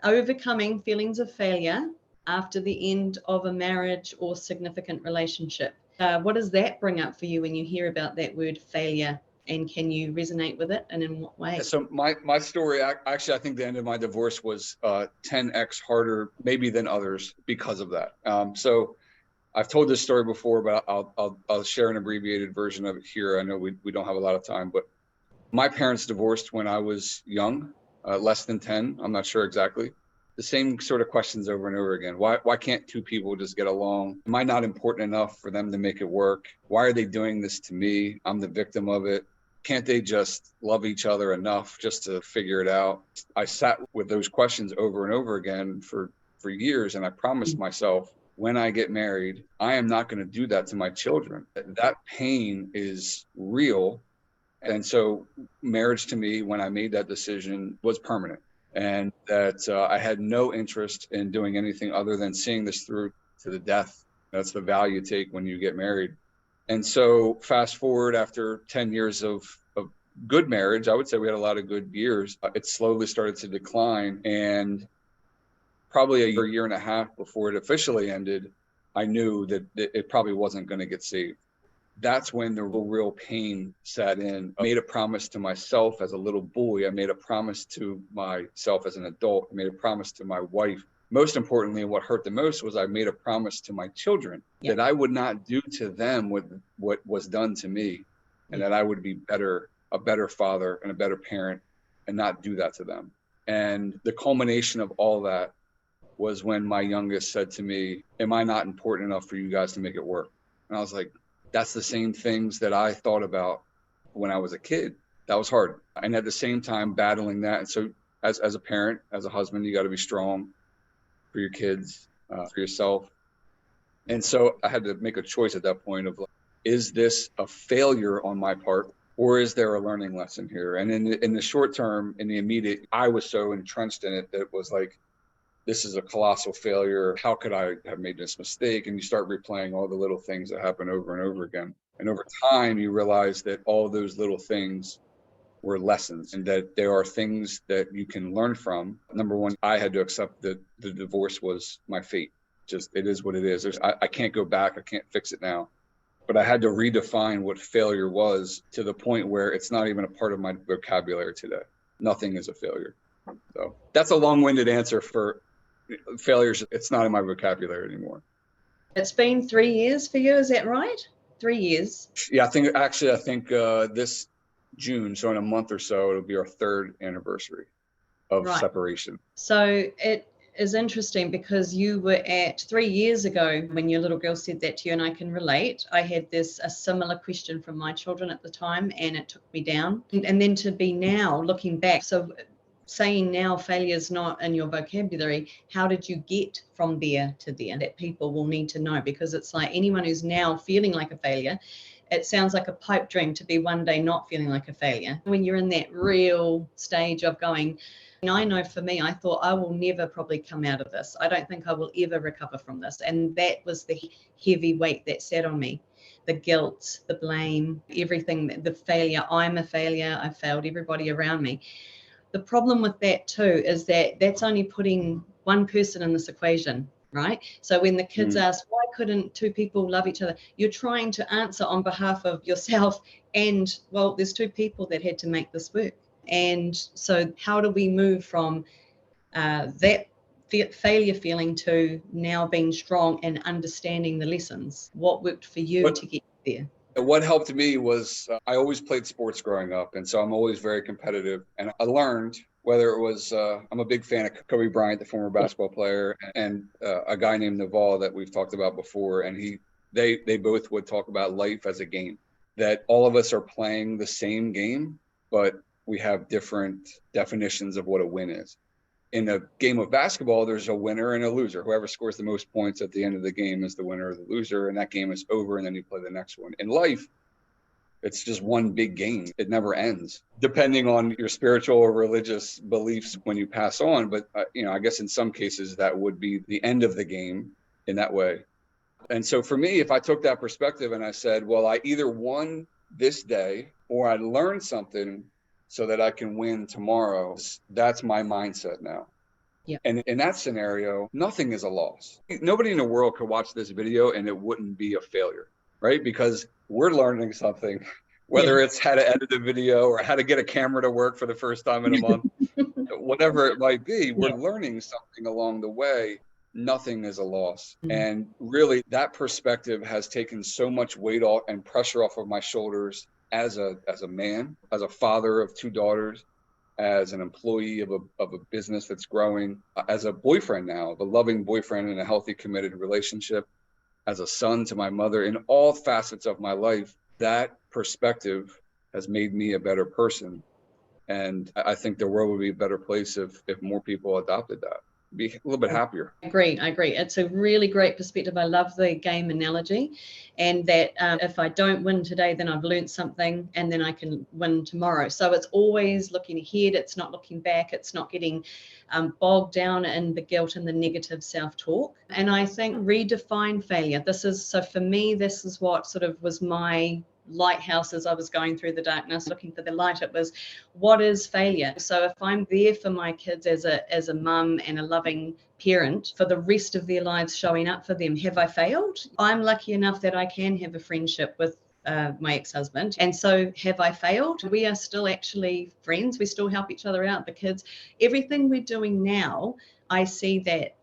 Overcoming feelings of failure after the end of a marriage or significant relationship. What does that bring up for you when you hear about that word failure? And can you resonate with it? And in what way? So my story, actually, I think the end of my divorce was 10x harder, maybe than others because of that. So I've told this story before, but I'll share an abbreviated version of it here. I know we don't have a lot of time, but my parents divorced when I was young, less than 10. I'm not sure exactly. The same sort of questions over and over again. Why can't two people just get along? Am I not important enough for them to make it work? Why are they doing this to me? I'm the victim of it. Can't they just love each other enough just to figure it out? I sat with those questions over and over again for years, and I promised myself, when I get married, I am not going to do that to my children. That pain is real. And so marriage to me, when I made that decision, was permanent. And that I had no interest in doing anything other than seeing this through to the death. That's the vow you take when you get married. And so fast forward after 10 years of good marriage, I would say we had a lot of good years. It slowly started to decline. And probably a year and a half before it officially ended, I knew that it probably wasn't going to get saved. That's when the real pain set in. I made a promise to myself as a little boy. I made a promise to myself as an adult. I made a promise to my wife. Most importantly, what hurt the most was I made a promise to my children that I would not do to them what was done to me, and that I would be a better father and a better parent and not do that to them. And the culmination of all that was when my youngest said to me, "Am I not important enough for you guys to make it work?" And I was like, that's the same things that I thought about when I was a kid. That was hard. And at the same time, battling that. And so as a parent, as a husband, you got to be strong for your kids, for yourself. And so I had to make a choice at that point of, like, is this a failure on my part, or is there a learning lesson here? And in the short term, in the immediate, I was so entrenched in it that it was like, this is a colossal failure. How could I have made this mistake? And you start replaying all the little things that happen over and over again. And over time, you realize that all those little things were lessons, and that there are things that you can learn from. Number one, I had to accept that the divorce was my fate. Just, it is what it is. I can't go back. I can't fix it now. But I had to redefine what failure was to the point where it's not even a part of my vocabulary today. Nothing is a failure. So that's a long-winded answer for failures. It's not in my vocabulary anymore. It's been 3 years for you, is that right? 3 years. Yeah, I think this June, so in a month or so, it'll be our 3rd anniversary of separation. So it is interesting because you were at 3 years ago when your little girl said that to you, and I can relate. I had a similar question from my children at the time, and it took me down. And then to be now looking back, so saying now failure is not in your vocabulary, how did you get from there to there? That people will need to know, because it's like anyone who's now feeling like a failure, it sounds like a pipe dream to be one day not feeling like a failure. When you're in that real stage of going, I know for me, I thought I will never probably come out of this. I don't think I will ever recover from this. And that was the heavy weight that sat on me. The guilt, the blame, everything, the failure. I'm a failure. I failed everybody around me. The problem with that too is that that's only putting one person in this equation, right? So when the kids ask, why couldn't two people love each other? You're trying to answer on behalf of yourself, and well, there's two people that had to make this work. And so how do we move from that failure feeling to now being strong and understanding the lessons? What worked for you to get there? What helped me was I always played sports growing up, and so I'm always very competitive. And I learned, whether it was I'm a big fan of Kobe Bryant, the former basketball player, and a guy named Naval that we've talked about before, and they both would talk about life as a game, that all of us are playing the same game, but we have different definitions of what a win is. In a game of basketball, there's a winner and a loser. Whoever scores the most points at the end of the game is the winner or the loser, and that game is over, and then you play the next one. In life, it's just one big game. It never ends, depending on your spiritual or religious beliefs when you pass on. But, I guess in some cases that would be the end of the game in that way. And so for me, if I took that perspective and I said, well, I either won this day or I learned something so that I can win tomorrow, that's my mindset now. Yeah. And in that scenario, nothing is a loss. Nobody in the world could watch this video and it wouldn't be a failure, right? Because we're learning something, whether Yeah. it's how to edit a video or how to get a camera to work for the first time in a month, whatever it might be, we're Yeah. learning something along the way. Nothing is a loss. Mm. And really, that perspective has taken so much weight off and pressure off of my shoulders as a man, as a father of 2 daughters, as an employee of a business that's growing, as a boyfriend now, a loving boyfriend in a healthy, committed relationship, as a son to my mother, in all facets of my life. That perspective has made me a better person. And I think the world would be a better place if more people adopted that. Be a little bit happier. I agree. It's a really great perspective. I love the game analogy, and that if I don't win today, then I've learned something, and then I can win tomorrow. So it's always looking ahead. It's not looking back. It's not getting bogged down in the guilt and the negative self-talk. And I think redefine failure. So for me, this is what sort of was my lighthouse as I was going through the darkness looking for the light. It was, what is failure? So if I'm there for my kids as a mum and a loving parent for the rest of their lives, showing up for them, have I failed? I'm lucky enough that I can have a friendship with my ex-husband, and so have I failed? We are still actually friends. We still help each other out, the kids, everything we're doing now. I see that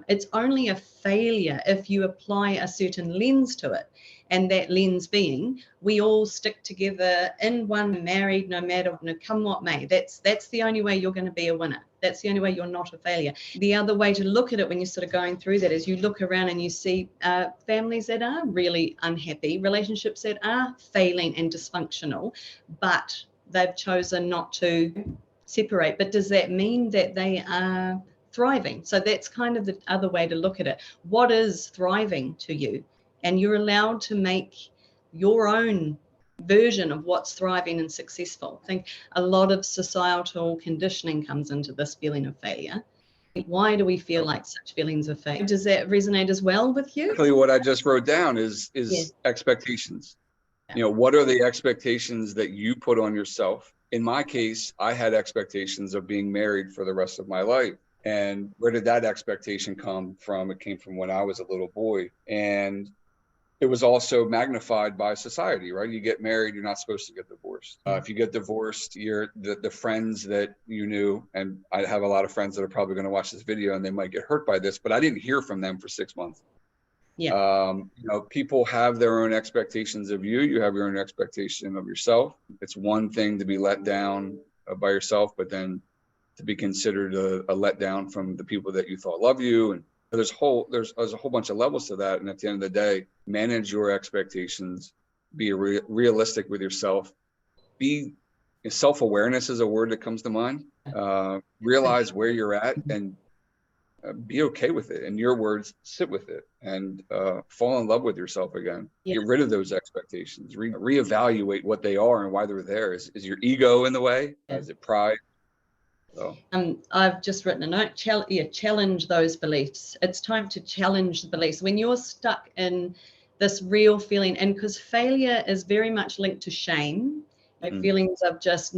it's only a failure if you apply a certain lens to it. And that lens being, we all stick together in one, married, no matter, come what may. That's the only way you're going to be a winner. That's the only way you're not a failure. The other way to look at it when you're sort of going through that is you look around and you see families that are really unhappy, relationships that are failing and dysfunctional, but they've chosen not to separate. But does that mean that they are thriving? So that's kind of the other way to look at it. What is thriving to you? And you're allowed to make your own version of what's thriving and successful. I think a lot of societal conditioning comes into this feeling of failure. Why do we feel like such feelings of failure? Does that resonate as well with you? Exactly what I just wrote down is Yeah. expectations. What are the expectations that you put on yourself? In my case, I had expectations of being married for the rest of my life. And where did that expectation come from? It came from when I was a little boy. And it was also magnified by society, right? You get married, you're not supposed to get divorced. If you get divorced, you're the friends that you knew, and I have a lot of friends that are probably going to watch this video and they might get hurt by this, but I didn't hear from them for 6 months. Yeah. People have their own expectations of you. You have your own expectation of yourself. It's one thing to be let down by yourself, but then to be considered a letdown from the people that you thought love you. And there's a whole bunch of levels to that. And at the end of the day, manage your expectations, be realistic with yourself, be self-awareness is a word that comes to mind. Realize where you're at and be okay with it. In your words, sit with it and fall in love with yourself again. Yeah. Get rid of those expectations, reevaluate what they are and why they're there. Is your ego in the way? Yeah. Is it pride? So. I've just written a note, challenge those beliefs. It's time to challenge the beliefs. When you're stuck in this real feeling, and because failure is very much linked to shame, feelings of just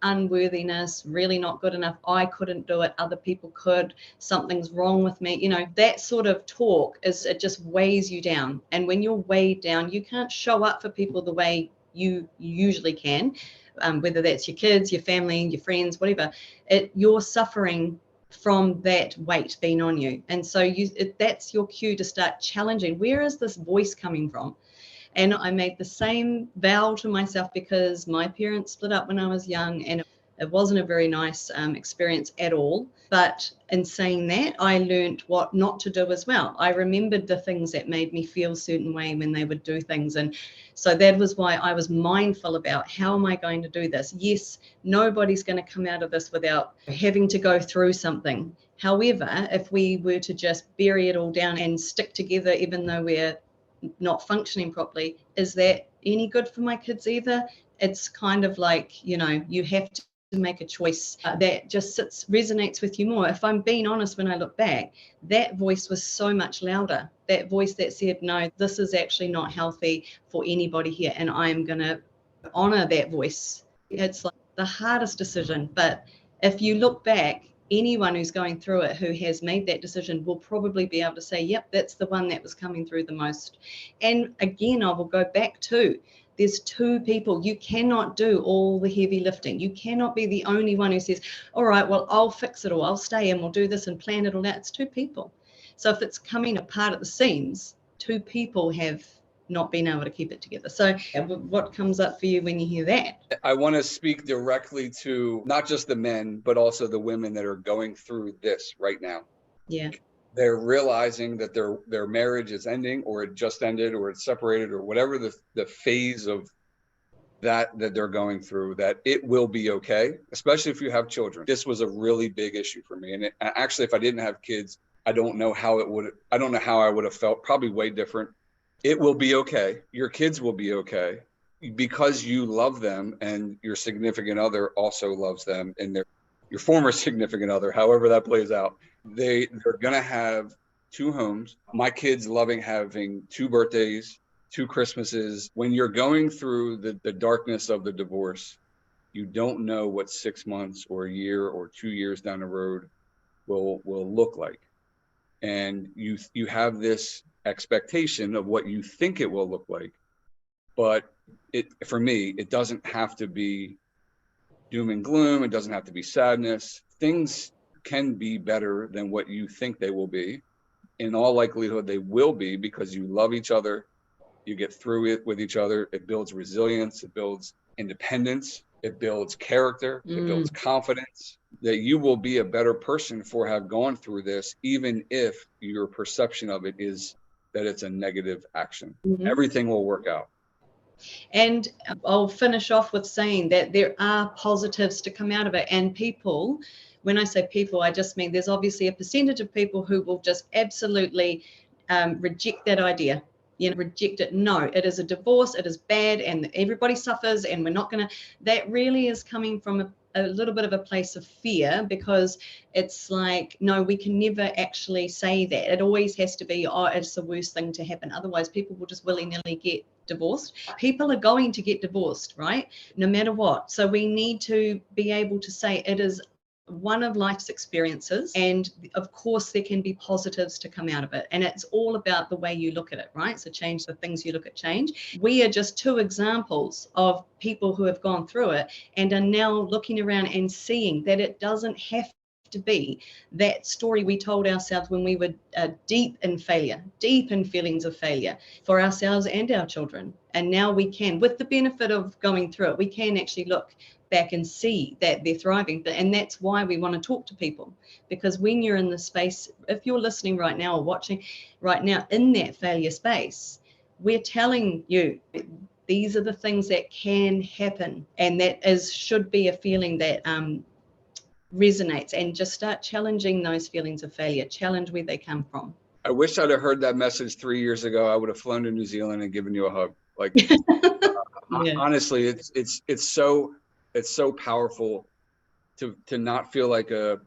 unworthiness, really not good enough, I couldn't do it, other people could, something's wrong with me, that sort of talk it just weighs you down. And when you're weighed down, you can't show up for people the way you usually can. Whether that's your kids, your family, your friends, whatever, you're suffering from that weight being on you. And so that's your cue to start challenging. Where is this voice coming from? And I made the same vow to myself because my parents split up when I was young, and it wasn't a very nice experience at all. But in saying that, I learned what not to do as well. I remembered the things that made me feel a certain way when they would do things. And so that was why I was mindful about, how am I going to do this? Yes, nobody's going to come out of this without having to go through something. However, if we were to just bury it all down and stick together, even though we're not functioning properly, is that any good for my kids either? It's kind of like, you have to make a choice that just resonates with you more. If I'm being honest, when I look back, that voice was so much louder. That voice that said, no, this is actually not healthy for anybody here, and I am going to honor that voice. It's like the hardest decision, but if you look back, anyone who's going through it who has made that decision will probably be able to say, yep, that's the one that was coming through the most. And again, I will go back to, there's two people. You cannot do all the heavy lifting. You cannot be the only one who says, all right, well, I'll fix it, or I'll stay and we'll do this and plan it all out. It's two people. So if it's coming apart at the seams, two people have not been able to keep it together. So what comes up for you when you hear that? I want to speak directly to not just the men, but also the women that are going through this right now. Yeah. They're realizing that their marriage is ending, or it just ended, or it's separated, or whatever the phase of that they're going through, that it will be okay, especially if you have children. This was a really big issue for me. And actually, if I didn't have kids, I don't know how I would have felt. Probably way different. It will be okay. Your kids will be okay because you love them, and your significant other also loves them, and your former significant other, however that plays out. They're going to have two homes. My kids loving having two birthdays, two Christmases. When you're going through the darkness of the divorce, you don't know what 6 months or a year or 2 years down the road will look like. And you have this expectation of what you think it will look like. But for me, it doesn't have to be doom and gloom. It doesn't have to be sadness. Things can be better than what you think they will be. In all likelihood, they will be, because you love each other. You get through it with each other. It builds resilience. It builds independence. It builds character. It builds confidence. That you will be a better person for have gone through this, even if your perception of it is that it's a negative action. Everything will work out. And I'll finish off with saying that there are positives to come out of it. And people, when I say people, I just mean there's obviously a percentage of people who will just absolutely reject that idea. Reject it. No, it is a divorce. It is bad, and everybody suffers, and we're not going to. That really is coming from a little bit of a place of fear, because it's like, no, we can never actually say that. It always has to be, oh, it's the worst thing to happen. Otherwise, people will just willy-nilly get divorced. People are going to get divorced, right? No matter what. So we need to be able to say it is one of life's experiences, and of course there can be positives to come out of it, and it's all about the way you look at it, right? So change the things you look at. Change. We are just two examples of people who have gone through it and are now looking around and seeing that it doesn't have to be that story we told ourselves when we were deep in failure, deep in feelings of failure for ourselves and our children. And now we can, with the benefit of going through it, we can actually look back and see that they're thriving. And that's why we want to talk to people, because when you're in the space, if you're listening right now or watching right now in that failure space, we're telling you these are the things that can happen, and that should be a feeling that resonates. And just start challenging those feelings of failure. Challenge where they come from. I wish I'd have heard that message 3 years ago. I would have flown to New Zealand and given you a hug. Like, yeah. Honestly, it's so powerful to not feel like a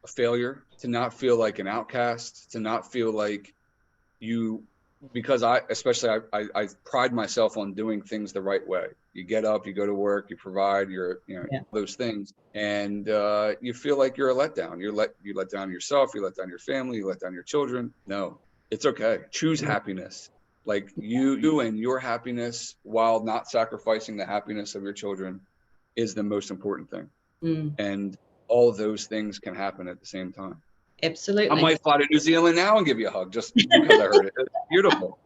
failure, to not feel like an outcast, to not feel like you, because I pride myself on doing things the right way. You get up, you go to work, you provide, those things, and you feel like you're a letdown. You let down yourself, you let down your family, you let down your children. No, it's okay. Choose happiness. Like you and your happiness, while not sacrificing the happiness of your children, is the most important thing. And all of those things can happen at the same time. Absolutely. I might fly to New Zealand now and give you a hug just because I heard it. It's beautiful.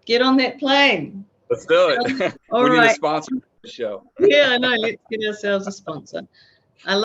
Get on that plane. Let's do it. All we right. need a sponsor for the show. Yeah, I know. Let's get ourselves a sponsor.